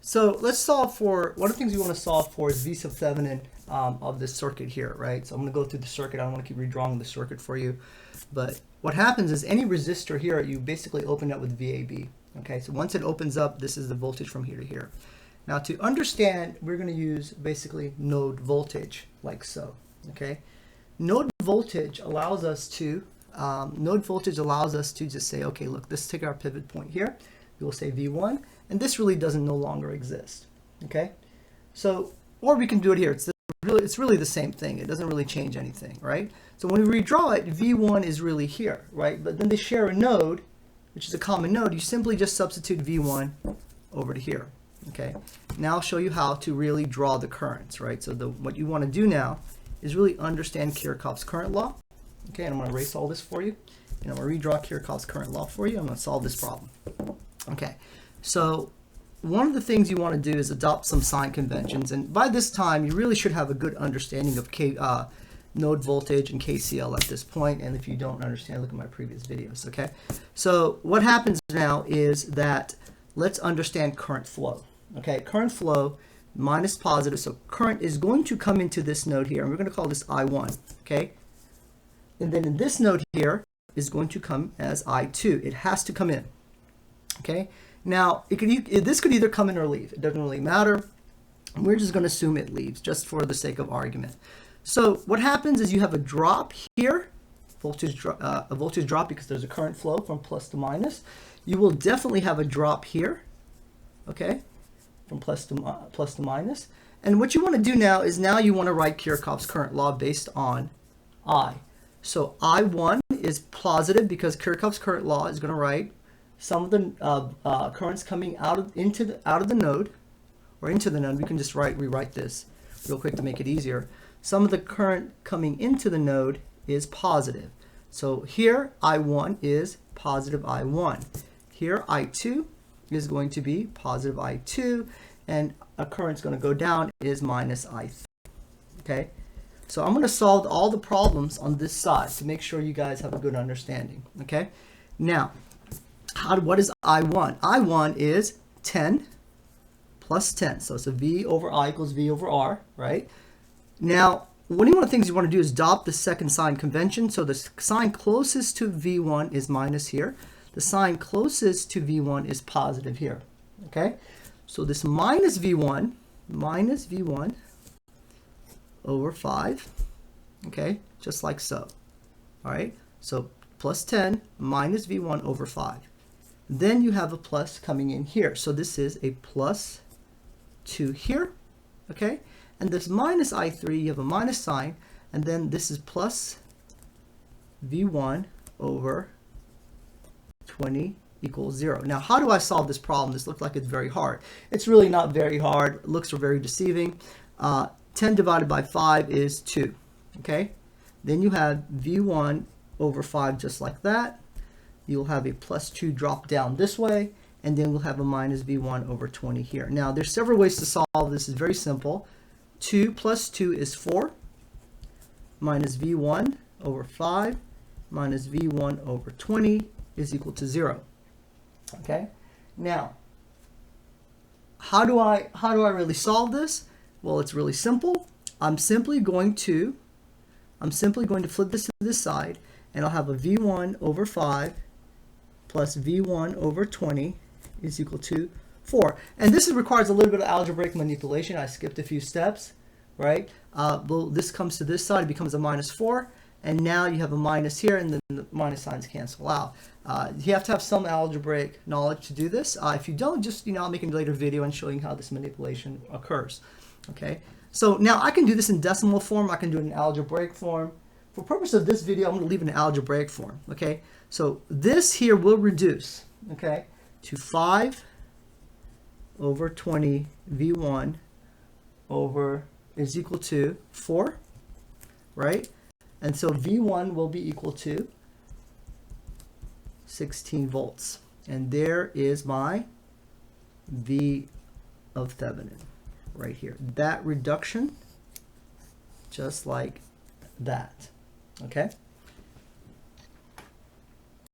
So let's solve for, one of the things we want to solve for is V sub Thevenin of this circuit here, right? So I'm going to go through the circuit. I don't want to keep redrawing the circuit for you. But what happens is any resistor here, you basically open up with VAB. Okay, so once it opens up, this is the voltage from here to here. Now to understand, we're going to use basically node voltage, like so. Okay, node voltage allows us to just say, okay, look, let's take our pivot point here. We will say V1, and this really doesn't no longer exist. Okay, so or we can do it here. It's really the same thing. It doesn't really change anything, right? So when we redraw it, V1 is really here, right? But then they share a node, which is a common node. You simply just substitute V1 over to here. Okay, now I'll show you how to really draw the currents, right? So what you want to do now is really understand Kirchhoff's current law. Okay, and I'm going to erase all this for you, and I'm going to redraw Kirchhoff's current law for you. I'm going to solve this problem. Okay, so one of the things you want to do is adopt some sign conventions, and by this time you really should have a good understanding of node voltage and KCL at this point. And if you don't understand, look at my previous videos. Okay, so what happens now is that let's understand current flow. Okay, current flow minus positive, so current is going to come into this node here, and we're going to call this I1. Okay, and then in this node here is going to come as I2. It has to come in. Okay, now this could either come in or leave. It doesn't really matter. We're just going to assume it leaves just for the sake of argument. So what happens is you have a drop here, a voltage drop because there's a current flow from plus to minus. You will definitely have a drop here, okay, from plus to minus. And what you want to do now is you want to write Kirchhoff's current law based on I. So I1 is positive because Kirchhoff's current law is going to write some of the currents coming out of the node, or into the node. We can just rewrite this real quick to make it easier. Some of the current coming into the node is positive. So here I1 is positive I1. Here I2 is going to be positive I2, and a current's going to go down is minus I3. Okay, so I'm going to solve all the problems on this side to make sure you guys have a good understanding. Okay, now what is I1? I1 is 10 plus 10, so it's a V over I equals V over R, right? Now, one of the things you want to do is adopt the second sign convention. So the sign closest to V1 is minus here. The sign closest to V1 is positive here. Okay, so this minus V1 over 5. Okay, just like so. All right, so plus 10 minus V1 over 5. Then you have a plus coming in here. So this is a plus 2 here. Okay, and this minus I3, you have a minus sign, and then this is plus V1 over 20 equals 0. Now, how do I solve this problem? This looks like it's very hard. It's really not very hard. Looks are very deceiving. 10 divided by 5 is 2. Okay, then you have V1 over 5 just like that. You'll have a plus 2 drop down this way, and then we'll have a minus V1 over 20 here. Now, there's several ways to solve this. It's very simple. 2 plus 2 is 4, minus V1 over 5 minus V1 over 20 is equal to 0. Okay, now how do I really solve this? Well, it's really simple. I'm simply going to flip this to this side, and I'll have a V1 over 5 plus V1 over 20 is equal to 4. And this requires a little bit of algebraic manipulation. I skipped a few steps, right? Well, this comes to this side, it becomes a minus 4, and now you have a minus here, and then the minus signs cancel out. You have to have some algebraic knowledge to do this. If you don't, just I'll make a later video and showing how this manipulation occurs. Okay, so now I can do this in decimal form. I can do it in algebraic form. For purpose of this video, I'm going to leave it in algebraic form. Okay, so this here will reduce, okay, to 5 over 20 V1 over is equal to 4, right? And so V1 will be equal to 16 volts. And there is my V of Thevenin right here. That reduction, just like that. Okay?